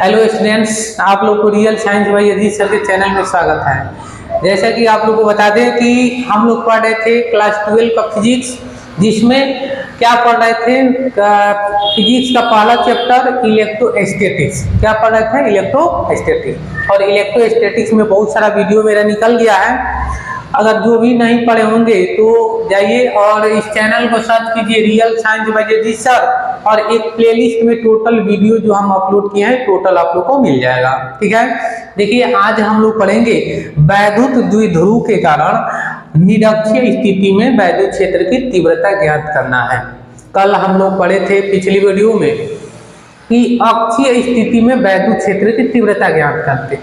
Hello students, आप लोग को real science by Ajit sir के चैनल में स्वागत है। जैसा कि आप लोग को बता दें कि हम लोग पढ़ रहे थे क्लास 12 का फिजिक्स, जिसमें क्या पढ़ रहे थे फिजिक्स का पहला चैप्टर इलेक्ट्रोस्टैटिक्स। क्या पढ़ रहे थे? इलेक्ट्रोस्टैटिक्स। और इलेक्ट्रोस्टैटिक्स में बहुत सारा वीडियो मेरा निकल गया है। अगर जो भी नहीं पढ़े होंगे तो जाइए और इस चैनल को सर्च कीजिए real science by Ajit sir, और एक प्लेलिस्ट में टोटल वीडियो जो हम अपलोड किए हैं टोटल आप लोग को मिल जाएगा। ठीक है, देखिए आज हम लोग पढ़ेंगे वैद्युत द्विध्रुव के कारण निरक्षीय स्थिति में वैद्युत क्षेत्र की तीव्रता ज्ञात करना है। कल हम लोग पढ़े थे पिछली वीडियो में कि अक्षीय स्थिति में वैद्युत क्षेत्र की तीव्रता ज्ञात करते।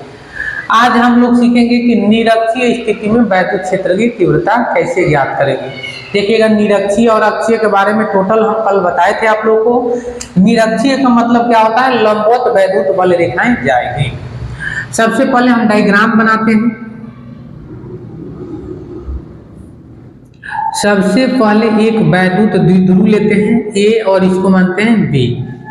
आज हम लोग सीखेंगे कि निरक्षीय स्थिति में वैद्युत क्षेत्र की तीव्रता कैसे ज्ञात करेंगे। देखिएगा, निरक्षीय और अक्षीय के बारे में टोटल हम कल बताए थे आप लोगों को। निरक्षीय का मतलब क्या होता है? लंबवत वैद्युत बल रेखाएं जाएंगी। सबसे पहले हम डायग्राम बनाते हैं। सबसे पहले एक वैद्युत द्विध्रुव लेते हैं ए और इसको मानते हैं बी।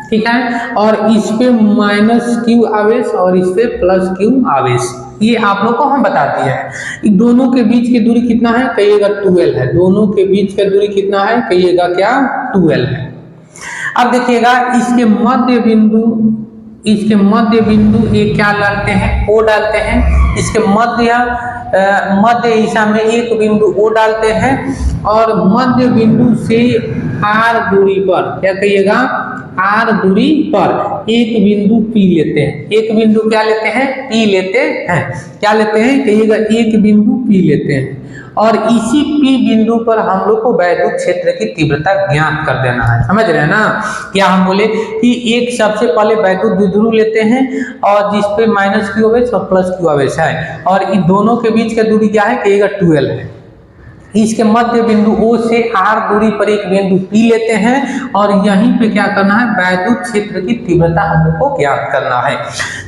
ठीक है, और इस पे -q आवेश और इस पे +q आवेश, ये आप लोग को हम बता दिया है। दोनों के बीच की दूरी कितना है? कहिएगा 12 है। दोनों के बीच का दूरी कितना है? कहिएगा क्या? 12 है। अब देखिएगा, इसके मध्य बिंदु ये क्या डालते हैं? O डालते हैं। इसके मध्य दिशा में एक बिंदु O डालते हैं, और मध्य बिंदु से R दूरी पर, क्या कहिएगा? R दूरी पर एक बिंदु P लेते हैं। एक बिंदु क्या लेते हैं? P लेते हैं। क्या लेते हैं? कहिएगा एक बिंदु P लेते हैं, और इसी P बिंदु पर हम लोग को वैद्युत क्षेत्र की तीव्रता ज्ञात कर देना है। समझ रहे हैं ना? क्या हम बोले कि एक सबसे पहले वैद्युत द्विध्रुव लेते हैं और जिस पे -q आवेश और +q आवेश है, और इन दोनों के बीच का दूरी क्या है? कहिएगा 12 है। इसके मध्य बिंदु O से R दूरी पर एक बिंदु P लेते हैं, और यहीं पे क्या करना है? वैद्युत क्षेत्र की तीव्रता हम लोग को ज्ञात करना है।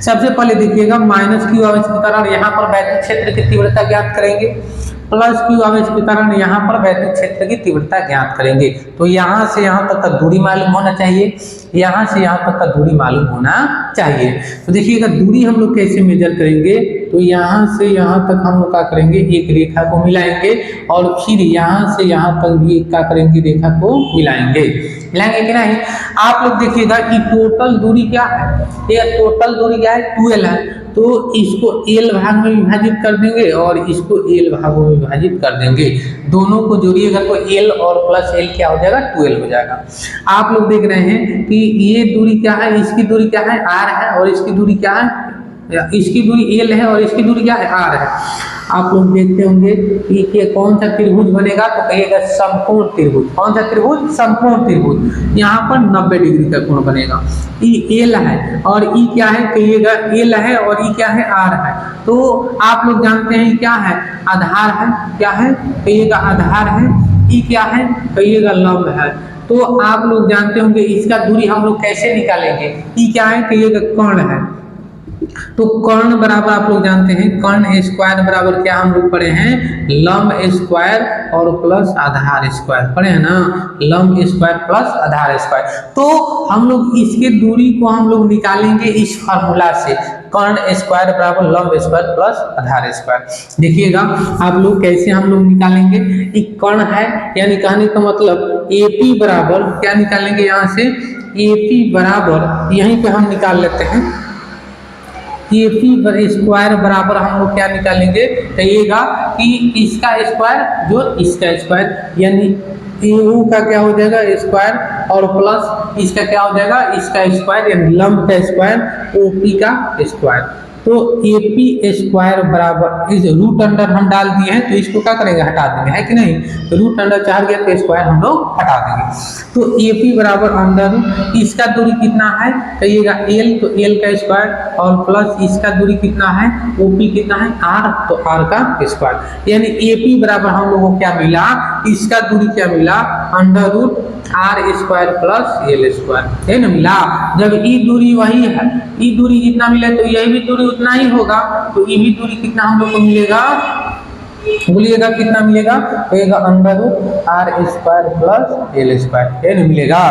सबसे पहले देखिएगा, -q आवेश के कारण यहाँ पर वैद्युत क्षेत्र की तीव्रता ज्ञात करेंगे, +q आवेश के कारण यहाँ पर वैद्युत क्षेत्र की तीव्रता ज्ञात करेंगे। तो यहाँ से यहाँ तक का दूरी मालूम होना चाहिए, यहाँ से यहाँ तक का दूरी मालूम होना चाहिए। तो देखिएगा, दूरी हम लोग कैसे मेजर करेंगे? तो यहाँ से यहाँ तक हम लोग क्या करेंगे? एक रेखा को मिलाएंगे, और फिर यहाँ से यहाँ तक भी क्या करेंगे? रेखा को मिलाएंगे कि नहीं? आप लोग देखिएगा कि टोटल दूरी क्या है? ये टोटल दूरी क्या है? 12 है। तो इसको L भाग में विभाजित कर देंगे और इसको L भागों में विभाजित कर देंगे। दोनों को जोड़िएगा तो L और +L क्या हो जाएगा? 12 हो जाएगा। आप लोग देख रहे हैं कि ये दूरी क्या है? इसकी दूरी क्या है? R है, और इसकी दूरी क्या है? इसकी दूरी L है, और इसकी दूरी क्या है? R है। आप लोग देखते होंगे कि कौन सा त्रिभुज बनेगा? तो कहिएगा समकोण त्रिभुज। कौन सा त्रिभुज? समकोण त्रिभुज। यहाँ पर 90 डिग्री का कोण बनेगा। ये L है और E क्या है? कहिएगा L है, और E क्या है? R है। तो आप लोग जानते हैं क्या है? आधार है। क्या है? कहिएगा आधार है। E क्या है? कहिएगा लंब है। तो आप लोग जानते होंगे इसका दूरी हम लोग कैसे निकालेंगे? E क्या है? कहिएगा कर्ण है। तो कर्ण बराबर आप लोग जानते हैं, कर्ण स्क्वायर बराबर क्या हम लोग पढ़े हैं? लंब स्क्वायर और प्लस आधार स्क्वायर पढ़े हैं ना? लंब स्क्वायर प्लस आधार स्क्वायर। तो हम लोग इसके दूरी को हम लोग निकालेंगे इस फार्मूला से, कर्ण स्क्वायर बराबर लंब स्क्वायर प्लस आधार स्क्वायर। देखिएगा आप लोग कैसे हम लोग निकालेंगे। एक कर्ण है, यानी कहने का मतलब AP बराबर क्या निकालेंगे? यहाँ से AP बराबर यहीं पे हम निकाल लेते हैं, AP स्क्वायर बराबर हम लोग क्या निकालेंगे? कहिएगा कि इसका स्क्वायर जो इसका स्क्वायर, यानी AU का क्या हो जाएगा? स्क्वायर, और प्लस इसका क्या हो जाएगा? इसका स्क्वायर, यानी लंब का स्क्वायर, OP का स्क्वायर। तो AP स्क्वायर बराबर इस रूट अंडर हम डाल दिए हैं, तो इसको क्या करेंगे? हटा देंगे, है कि नहीं? तो रूट अंडर 4 गया तो स्क्वायर हम लोग हटा देंगे। तो AP बराबर अंडर, इसका दूरी कितना है? कहिएगा L, तो L का स्क्वायर, और प्लस इसका दूरी कितना है? OP कितना है? R, तो R का स्क्वायर। यानी AP बराबर हम लोगों को क्या मिला? इसका दूरी क्या मिला? Under root R square plus L square, है ना? मिला। जब ई दूरी वही है, ई दूरी जितना मिले तो यही भी दूरी उतना ही होगा, तो ये भी दूरी कितना हम लोग को मिलेगा? बोलिएगा कितना मिलेगा, होगा under root R square plus L square, है ना मिलेगा।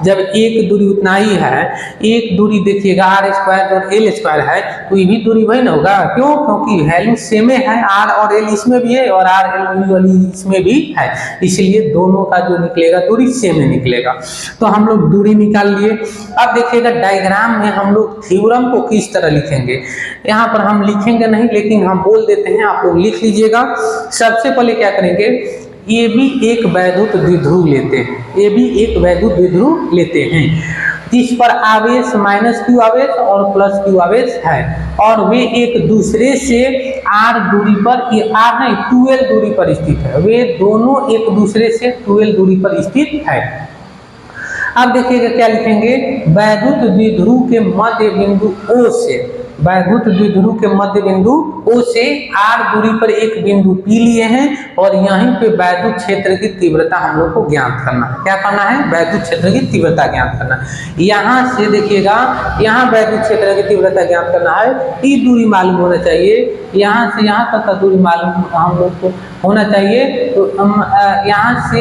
जब एक दूरी उतना ही है, एक दूरी देखिएगा आर स्क्वायर और एल स्क्वायर है, तो ये भी दूरी वही ना होगा, क्यों, क्योंकि वैल्यू सेम है, आर और एल इसमें भी है और आर एल वाली इसमें भी है, इसलिए दोनों का जो निकलेगा दूरी सेम ही निकलेगा। तो हम लोग दूरी निकाल लिए। अब देखिएगा डायग्राम में हम लोग थ्योरम को किस तरह लिखेंगे, यहाँ पर हम लिखेंगे नहीं लेकिन हम बोल देते हैं, आप लोग लिख लीजिएगा। सबसे पहले क्या करेंगे, ये भी एक वैद्युत द्विध्रुव लेते हैं, ये भी एक वैद्युत द्विध्रुव लेते हैं जिस पर आवेश माइनस क्यू आवेश और प्लस क्यू आवेश है, और वे एक दूसरे से आर दूरी पर, ये आर नहीं 12 दूरी पर स्थित है, वे दोनों एक दूसरे से 12 दूरी पर स्थित है। अब देखिएगा क्या लिखेंगे, वैद्युत द्विध्रुव के मध्य बिंदु O से, वैद्युत द्विध्रुव के मध्य बिंदु O से R दूरी पर एक बिंदु P लिए हैं और यहीं पे वैद्युत क्षेत्र की तीव्रता हम लोग को ज्ञात करना है। क्या करना है, वैद्युत क्षेत्र की तीव्रता ज्ञात करना है। यहाँ से देखिएगा, यहाँ वैद्युत क्षेत्र की तीव्रता ज्ञात करना है, T दूरी मालूम होना चाहिए, यहाँ से यहाँ तक का दूरी मालूम हम लोग को होना चाहिए। तो हम यहाँ से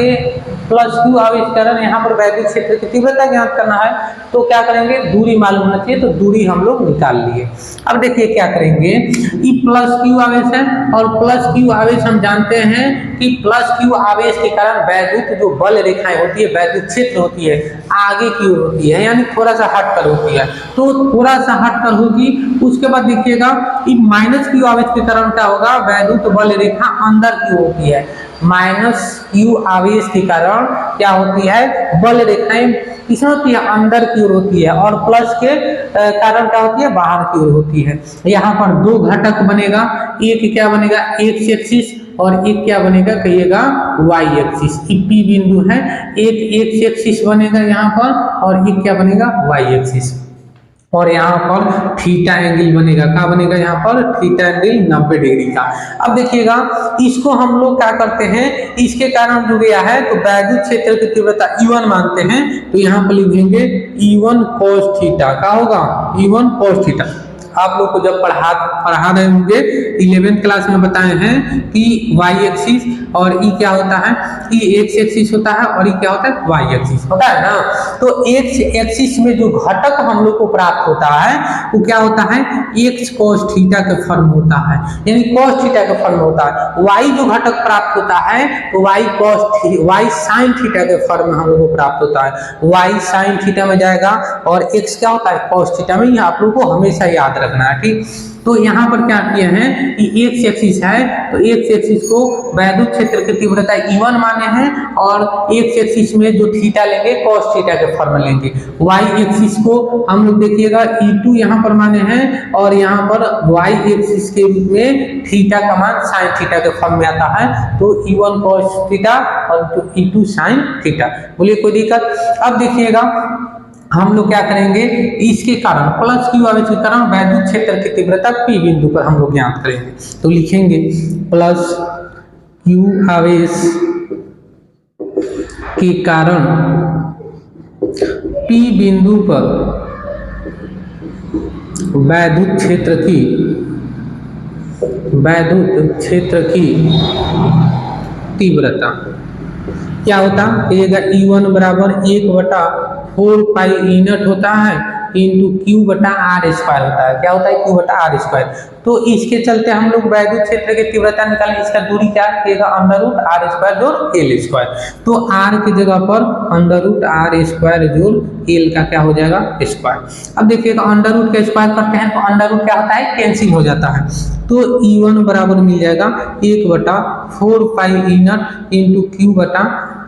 प्लस क्यू आवेश यहाँ पर वैद्युत क्षेत्र की तीव्रता ज्ञात करना है, तो क्या करेंगे, दूरी मालूम होना चाहिए, तो दूरी हम लोग निकाल लिए। अब देखिए क्या करेंगे, ये प्लस क्यू आवेश है और प्लस क्यू आवेश हम जानते हैं कि प्लस क्यू आवेश के कारण वैद्युत जो बल रेखाएं होती है, वैद्युत क्षेत्र होती है, आगे की ओर होती है, यानी थोड़ा सा हटकर होती है, तो थोड़ा सा हटकर होगी। उसके बाद देखिएगा ये माइनस क्यू आवेश के कारण क्या होगा, वैद्युत बल रेखा अंदर की होती है, माइनस क्यू आवेश के कारण क्या होती है, बल रेखाएं किसमें होती है, अंदर की ओर होती है, और प्लस के कारण क्या होती है, बाहर की ओर होती है। यहाँ पर दो घटक बनेगा, एक क्या बनेगा एक्स एक्सिस और एक क्या बनेगा कहिएगा वाई एक्सिस। पी बिंदु है, एक एक्स एक्सिस बनेगा यहाँ पर और एक क्या बनेगा वाई एक्सिस, और यहाँ पर थीटा एंगल बनेगा, क्या बनेगा यहाँ पर थीटा एंगल 90 डिग्री का। अब देखिएगा इसको हम लोग क्या करते हैं, इसके कारण जो गया है तो वैद्युत क्षेत्र की तीव्रता E1 मानते हैं, तो यहाँ पर लिखेंगे E1 cos थीटा, क्या होगा E1 cos थीटा। आप लोग को जब पढ़ा रहे होंगे 11th क्लास में बताए हैं कि वाई एक्सिस और ई क्या होता है, ई एक्स एक्सिस होता है और ई क्या होता है वाई एक्सिस होता है ना। तो एक्स एक्सिस में जो घटक हम लोग को प्राप्त होता है वो क्या होता है, एक्स cos थीटा के फॉर्म होता है, यानी cos थीटा के फॉर्म होता है। वाई जो घटक प्राप्त होता है तो वाई साइन थीटा के फॉर्म में हम लोग को प्राप्त होता है, वाई साइन थीटा में जाएगा और एक्स क्या होता है cos थीटा में। आप लोग को हमेशा याद रखना है, ठीक। तो यहाँ पर क्या किए हैं कि एक्स एक्सिस है, तो एक्स एक्सिस को वैद्युत क्षेत्र की तीव्रता E1 माने हैं, और एक्स एक्सिस में जो थीटा लेंगे cos थीटा के फॉर्म में लेंगे। वाई एक्सिस को हम लोग देखिएगा E2 यहाँ पर माने हैं, और यहाँ पर वाई एक्सिस के रूप में थीटा का मान साइन थीटा के फॉर्म में आता है, तो E1 cos थीटा और E2 साइन थीटा। बोलिए कोई दिक्कत। अब देखिएगा हम लोग क्या करेंगे, इसके कारण प्लस क्यू आवेश के कारण वैद्युत क्षेत्र की तीव्रता P बिंदु पर हम लोग ज्ञात करेंगे, तो लिखेंगे प्लस क्यू आवेश के कारण P बिंदु पर वैद्युत क्षेत्र की तीव्रता क्या होता है, E1 बराबर 1/4 पाई ई नॉट होता है इंटू क्यू बटा आर स्क्वायर होता है। क्या होता है, क्यू बटा आर स्क्वायर। तो इसके चलते हम लोग वैद्युत क्षेत्र की तीव्रता निकालें, इसका दूरी क्या रहेगा, अंडर रूट आर स्क्वायर जोड़ एल स्क्वायर। तो आर की जगह पर अंडर रूट आर स्क्वायर जोड़ एल का क्या हो जाएगा स्क्वायर। अब देखिएगा अंडर रूट का स्क्वायर करते हैं तो अंडर रूट क्या होता है, कैंसिल हो जाता है, तो E1 बराबर मिल जाएगा 1/4 पाई ई नॉट इंटू क्यू बटा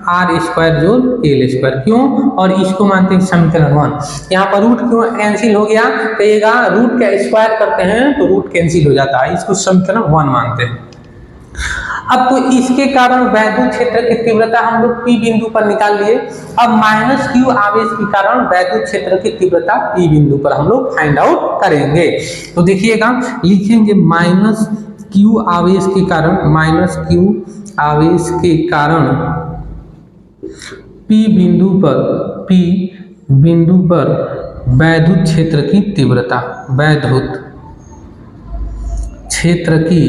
आर स्क्वायर जोड़ एल स्क्वायर। क्यों, और इसको मानते हैं समीकरण 1। यहाँ पर रूट क्यों कैंसिल हो गया, कहिएगा रूट का स्क्वायर करते हैं तो रूट कैंसिल हो जाता है, इसको समीकरण 1 मानते हैं। अब तो इसके कारण वैद्युत क्षेत्र की तीव्रता हम लोग P बिंदु पर निकाल लिए। अब माइनस क्यू आवेश के कारण वैद्युत क्षेत्र की तीव्रता P बिंदु पर हम लोग फाइंड आउट करेंगे। तो देखिएगा लिखेंगे माइनस क्यू आवेश के कारण, माइनस क्यू आवेश के कारण P बिंदु पर वैद्युत क्षेत्र की तीव्रता, वैद्युत क्षेत्र की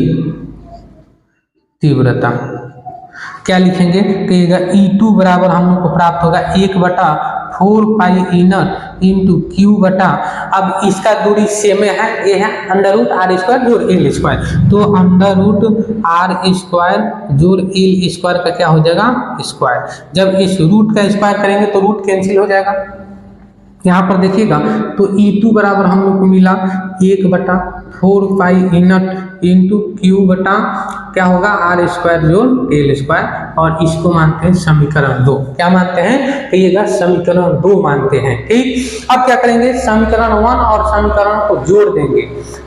तीव्रता। क्या लिखेंगे, कहिएगा E2 बराबर हम लोग को प्राप्त होगा 1/4 पाई ई नॉट इंटू क्यू बटा, अब इसका दूरी सेम है, ये है √r² जोड़ l², तो √r² जोड़ l² का क्या हो जाएगा, स्क्वायर। जब इस रूट का स्क्वायर करेंगे तो रूट कैंसिल हो जाएगा। यहाँ पर देखिएगा तो E2 बराबर हम लोग को मिला 1/4 पाई ई नॉट इंटू क्यू बटा क्या होगा r² जोड़ l², और इसको मानते हैं समीकरण 2। क्या मानते हैं, कहिएगा समीकरण 2 मानते हैं। ठीक, अब क्या करेंगे, समीकरण 1 और समीकरण को जोड़ देंगे।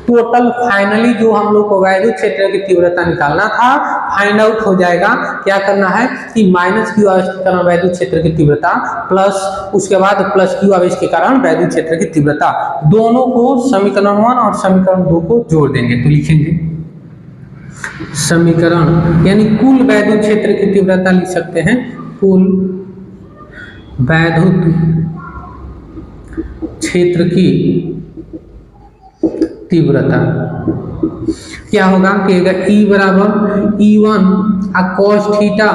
टोटल फाइनली जो हम लोग को वैद्युत क्षेत्र की तीव्रता निकालना था फाइंड आउट हो जाएगा। क्या करना है कि -q आवेश के कारण वैद्युत क्षेत्र की तीव्रता प्लस उसके बाद +q आवेश के कारण वैद्युत क्षेत्र की तीव्रता, दोनों को समीकरण 1 और समीकरण 2 को जोड़ देंगे। तो लिखेंगे समीकरण यानी कुल वैद्युत क्षेत्र की तीव्रता लिख सकते हैं, कुल वैद्युत क्षेत्र की तीव्रता क्या होगा, कहेगा E बराबर E1 cos theta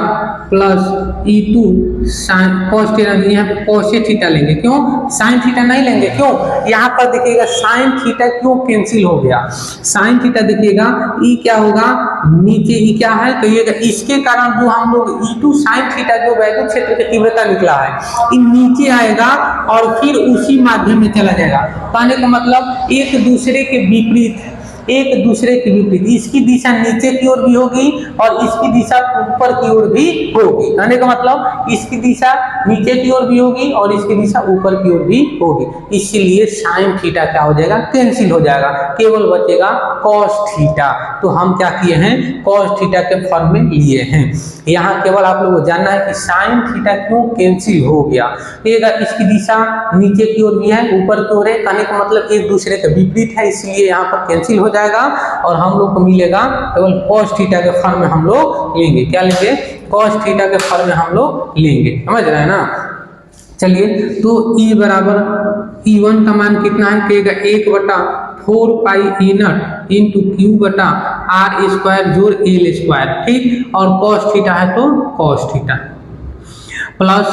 plus E2 sine cos theta, यहाँ पे cos थीटा लेंगे, क्यों साइन थीटा नहीं लेंगे, क्यों, यहाँ पर देखिएगा साइन थीटा क्यों कैंसिल हो गया, साइन थीटा देखिएगा E क्या होगा, नीचे E क्या है, कहिएगा इसके कारण जो हम लोग E2 साइन थीटा जो वैद्युत क्षेत्र की तीव्रता निकला है ये नीचे आएगा और फिर उसी माध्यम में चला जाएगा। कहने का मतलब एक दूसरे के विपरीत, एक दूसरे के विपरीत, इसकी दिशा नीचे की ओर भी होगी और इसकी दिशा ऊपर की ओर भी होगी। कहने का मतलब इसकी दिशा नीचे की ओर भी होगी और इसकी दिशा ऊपर की ओर भी होगी, इसीलिए साइन थीटा क्या हो जाएगा, कैंसिल हो जाएगा, केवल बचेगा कॉस थीटा। तो हम क्या किए हैं, कॉस थीटा के फॉर्म में लिए हैं। यहाँ केवल आप लोगों को जानना है कि साइन थीटा क्यों कैंसिल हो गया, इसकी दिशा नीचे की ओर भी है ऊपर की ओर है, कहने का मतलब एक दूसरे के विपरीत है, इसलिए यहाँ पर कैंसिल हो जाएगा और हम लोग को मिलेगा केवल cos थीटा के फॉर्म में हम लोग लेंगे। क्या लेंगे, cos थीटा के फॉर्म में हम लोग लेंगे, समझ रहे हैं ना। चलिए तो E बराबर E1 का मान कितना है, कहेगा 1/4 पाई ई नॉट इंटू क्यू बटा r² जोड़ l², ठीक, और cos थीटा है तो cos थीटा प्लस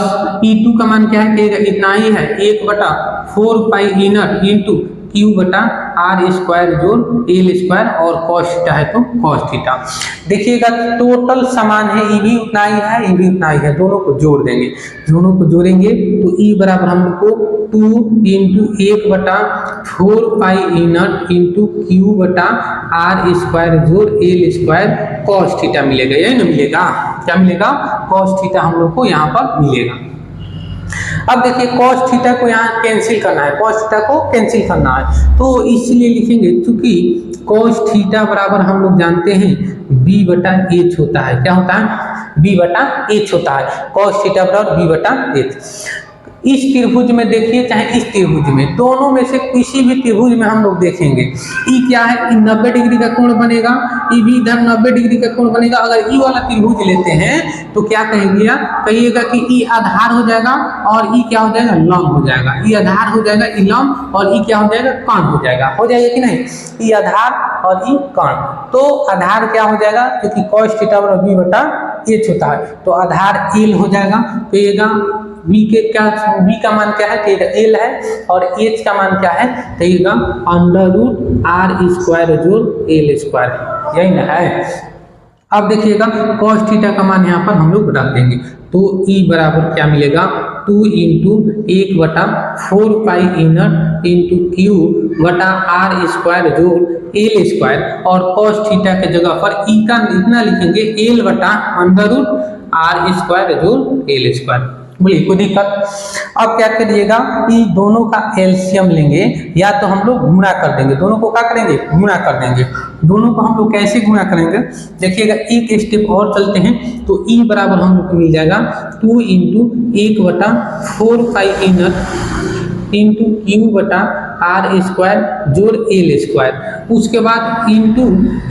E2 का मान क्या है, कहेगा इतना ही है 1/4 पाई ई नॉट इंटू क्यू बटा r² जोड़ l² और cos थीटा है तो cos थीटा। देखिएगा टोटल समान है, E भी उतना ही है, E भी उतना ही है, दोनों को जोड़ देंगे, दोनों को जोड़ेंगे तो E बराबर हम लोग को 2 into 1/4 pi E not into Q बटा r² जोड़ l² cos थीटा मिलेगा, यही ना मिलेगा, क्या मिलेगा, cos थीटा हम लोग को यहाँ पर मिलेगा। अब देखिए cos थीटा को यहाँ कैंसिल करना है, cos थीटा को कैंसिल करना है, तो इसलिए लिखेंगे क्योंकि cos थीटा बराबर हम लोग जानते हैं b/h होता है, क्या होता है, b/h होता है, cos थीटा बराबर b/h। इस त्रिभुज में देखिए चाहे इस त्रिभुज में, दोनों में से किसी भी त्रिभुज में हम लोग देखेंगे E क्या है, E 90 डिग्री का कोण बनेगा, E भी इधर 90 डिग्री का कोण बनेगा। अगर E वाला त्रिभुज लेते हैं तो क्या कहेंगे, कहिएगा कि E आधार हो जाएगा और E क्या हो जाएगा, लंब हो जाएगा, E आधार हो जाएगा, E लंब, और E क्या हो जाएगा, कर्ण हो जाएगा, हो जाएगा कि नहीं, E आधार और E कर्ण। तो आधार क्या हो जाएगा, क्योंकि cos थीटा बराबर b/h होता है तो आधार l हो जाएगा, कहिएगा v के क्या, v का मान क्या है, कहिएगा l है, और h का मान क्या है, कहिएगा √r² जोड़ l², यही ना है। अब देखिएगा cos थीटा का मान यहाँ पर हम लोग रख देंगे, तो E बराबर क्या मिलेगा, 2 into 1/4 pi E not into Q बटा r² जोड़ l², और cos थीटा के जगह पर E का इतना लिखेंगे l/√r² जोड़ l²। बोलिए कोई दिक्कत। अब क्या करिएगा, ये दोनों का एलसीएम लेंगे, या तो हम लोग गुणा कर देंगे, दोनों को क्या करेंगे, गुणा कर देंगे। दोनों को हम लोग कैसे गुणा करेंगे, देखिएगा एक स्टेप और चलते हैं, तो E बराबर हम लोग को मिल जाएगा 2 into 1/4 pi E not into Q बटा r² जोड़ l², उसके बाद इंटू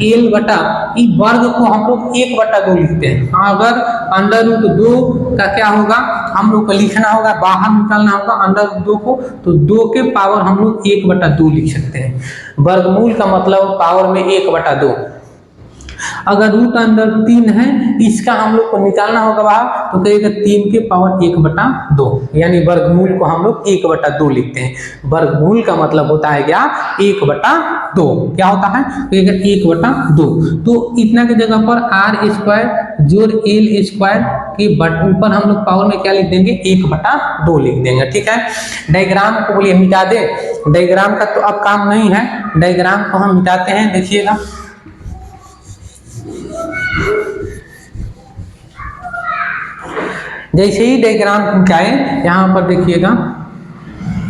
l बटा ई वर्ग को हम लोग 1/2 लिखते हैं। अगर √2 का क्या होगा, हम लोग को लिखना होगा, बाहर निकालना होगा √2 को, तो 2 के पावर हम लोग 1/2 लिख सकते हैं। वर्गमूल का मतलब पावर में 1/2। अगर रूट अंदर 3 है, इसका हम लोग को निकालना होगा बाहर, तो कहेगा 3 के पावर 1/2, यानी वर्गमूल को हम लोग 1/2 लिखते हैं। वर्गमूल का मतलब होता है क्या, 1/2 क्या होता है, कहेगा 1/2। तो इतना की जगह पर r² जोड़ l² के ऊपर हम लोग पावर में क्या लिख देंगे, 1/2 लिख देंगे। ठीक है, डायग्राम को बोलिए मिटा दे, डायग्राम का तो अब काम नहीं है, डायग्राम को हम मिटाते हैं। देखिएगा जैसे ही डायग्राम खिंचाए, यहाँ पर देखिएगा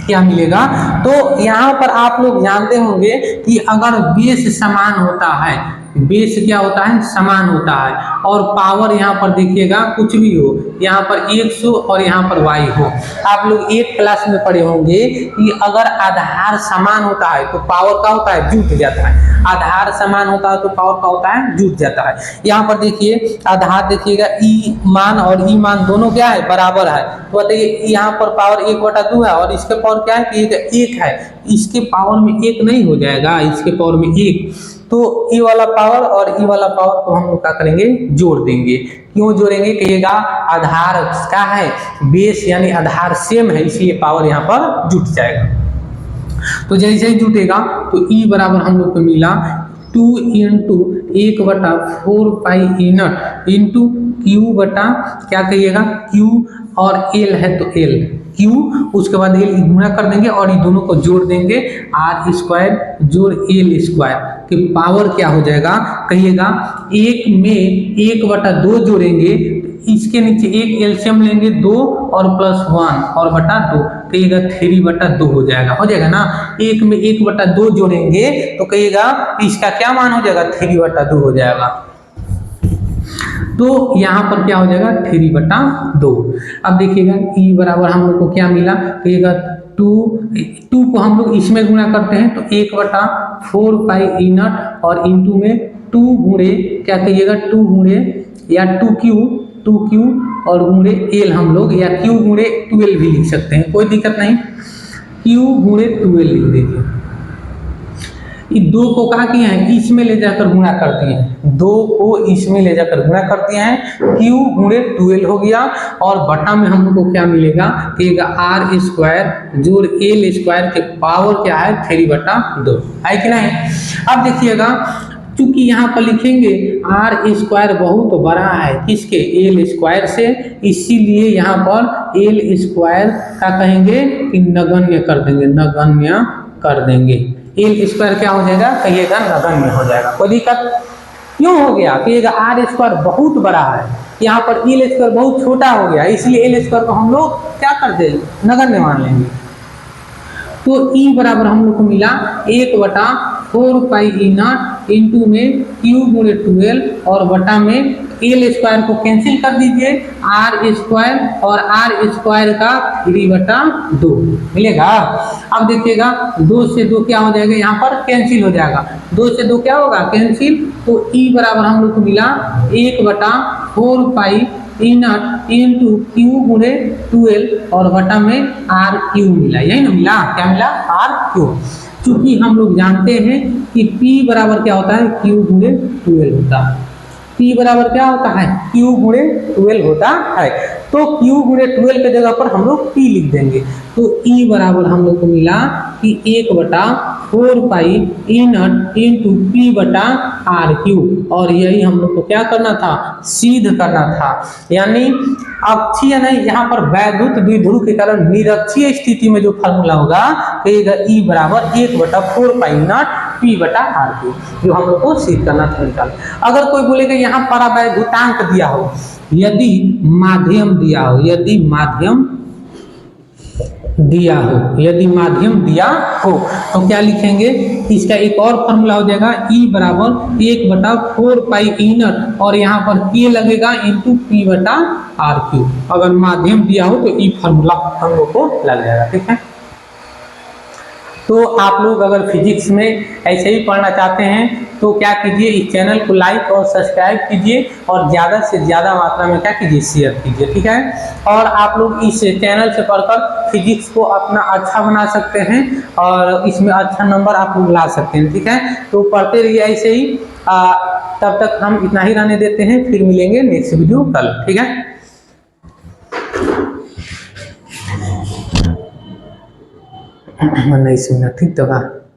क्या मिलेगा। तो यहाँ पर आप लोग जानते होंगे कि अगर बेस समान होता है, बेस क्या होता है, समान होता है, और पावर यहाँ पर देखिएगा कुछ भी हो, यहाँ पर 100 और यहाँ पर y हो। आप लोग 8 क्लास में पढ़े होंगे कि अगर आधार समान होता है तो पावर का होता है, जुट जाता है। आधार समान होता है तो पावर का होता है, जुट जाता है। यहाँ पर देखिए आधार देखिएगा ई मान और ई मान दोनों क्या है, बराबर है। तो बताइए यहाँ पर पावर 1/2 है और इसके पावर क्या है कि 1 है, इसके पावर में 1 नहीं हो जाएगा, इसके पावर में 1। तो ई वाला पावर और ई वाला पावर को हम लोग क्या करेंगे, जोड़ देंगे। क्यों जोड़ेंगे, कहिएगा आधार क्या है, बेस यानी आधार सेम है, इसलिए पावर यहाँ पर जुट जाएगा। तो जैसे ही जुटेगा तो ई बराबर हम लोग को मिला 2 × 1/4 पाई E0 इंटू क्यू बटा क्या कहिएगा, क्यू और एल है तो एल क्यू, उसके बाद एल गुणा कर देंगे और ये दोनों को जोड़ देंगे, r² जोड़ l² कि पावर क्या हो जाएगा, कहिएगा 1 में 1/2 जोड़ेंगे, इसके नीचे एक एलसीएम लेंगे 2 और +1 और बटा 2, कहिएगा 3/2 हो जाएगा ना। 1 में 1/2 जोड़ेंगे तो कहिएगा इसका क्या मान हो जाएगा, 3/2 हो जाएगा। तो यहाँ पर क्या हो जाएगा, 3/2। अब देखिएगा ई बराबर हम लोग को क्या मिला, कहिएगा 2 को हम लोग इसमें गुणा करते हैं तो 1/4 पाई E0 और इंटू में 2 गुणे क्या कहिएगा, 2 गुणे या 2Q और गुणे एल हम लोग, या Q गुणे 12 भी लिख सकते हैं, कोई दिक्कत नहीं। Q गुणे 12 लिख दीजिए। ये 2 को कहा किए हैं, इसमें ले जाकर गुणा कर दिए हैं, 2 को इसमें ले जाकर गुणा कर दिए हैं, Q गुणे 12 हो गया और बटा में हम लोग को क्या मिलेगा, कहिएगा r² जोड़ l² के पावर क्या है, 3/2 है कि नहीं। अब देखिएगा चूंकि यहाँ पर लिखेंगे r² बहुत बड़ा है किसके, l² से, इसीलिए यहाँ पर l² का कहेंगे कि नगण्य कर देंगे, नगण्य कर देंगे। l² क्या हो जाएगा, कहिएगा नगण्य हो जाएगा। कोई दिक्कत क्यों हो गया, कहिएगा r² बहुत बड़ा है, यहाँ पर l² बहुत छोटा हो गया, इसलिए l² को हम लोग क्या कर देंगे, नगण्य मान लेंगे। तो E बराबर हम लोग को मिला 1/4 पाई E0 इंटू में Q गुणे 12 और बटा में l² को कैंसिल कर दीजिए, r² और r² का 3/2 मिलेगा। अब देखिएगा 2 से 2 क्या हो जाएगा, यहाँ पर कैंसिल हो जाएगा, 2 से 2 क्या होगा, कैंसिल। तो E बराबर हम लोग को मिला 1/4 पाई E0 इंटू Q गुणे 12 और बटा में RQ मिला, यही ना मिला, क्या मिला, RQ। चूंकि हम लोग जानते हैं कि P बराबर क्या होता है, Q गुणे 12 होता है, P बराबर क्या होता है, Q गुणे 12 होता है। तो Q गुणे 12 के जगह पर हम लोग P लिख देंगे। तो E बराबर हम लोग को मिला कि 1/4 पाई E0 इंटू P/RQ, और यही हम लोग को क्या करना था, सिद्ध करना था। यानी अक्षीय नहीं, यहाँ पर वैद्युत द्विध्रुव के कारण निरक्षीय स्थिति में जो फार्मूला होगा कहेगा E बराबर 1/4 पाई E0 P/RQ, जो हम लोग को सिद्ध करना था, निकाल। अगर कोई बोलेगा यहाँ परावैद्युतांक दिया हो, यदि माध्यम दिया हो, यदि माध्यम दिया हो तो क्या लिखेंगे, इसका एक और फॉर्मूला हो जाएगा, E बराबर 1/4 पाई E0 और यहाँ पर K लगेगा इंटू P/RQ। अगर माध्यम दिया हो तो E फॉर्मूला हम लोग को लग जाएगा, ठीक है। तो आप लोग अगर फिजिक्स में ऐसे ही पढ़ना चाहते हैं तो क्या कीजिए, इस चैनल को लाइक और सब्सक्राइब कीजिए और ज़्यादा से ज़्यादा मात्रा में क्या कीजिए, शेयर कीजिए, ठीक है। और आप लोग इस चैनल से पढ़कर फिजिक्स को अपना अच्छा बना सकते हैं और इसमें अच्छा नंबर आप लोग ला सकते हैं, ठीक है। तो पढ़ते रहिए ऐसे ही। तब तक हम इतना ही रहने देते हैं, फिर मिलेंगे नेक्स्ट वीडियो कल, ठीक है। 19 मिनट ठीक तो का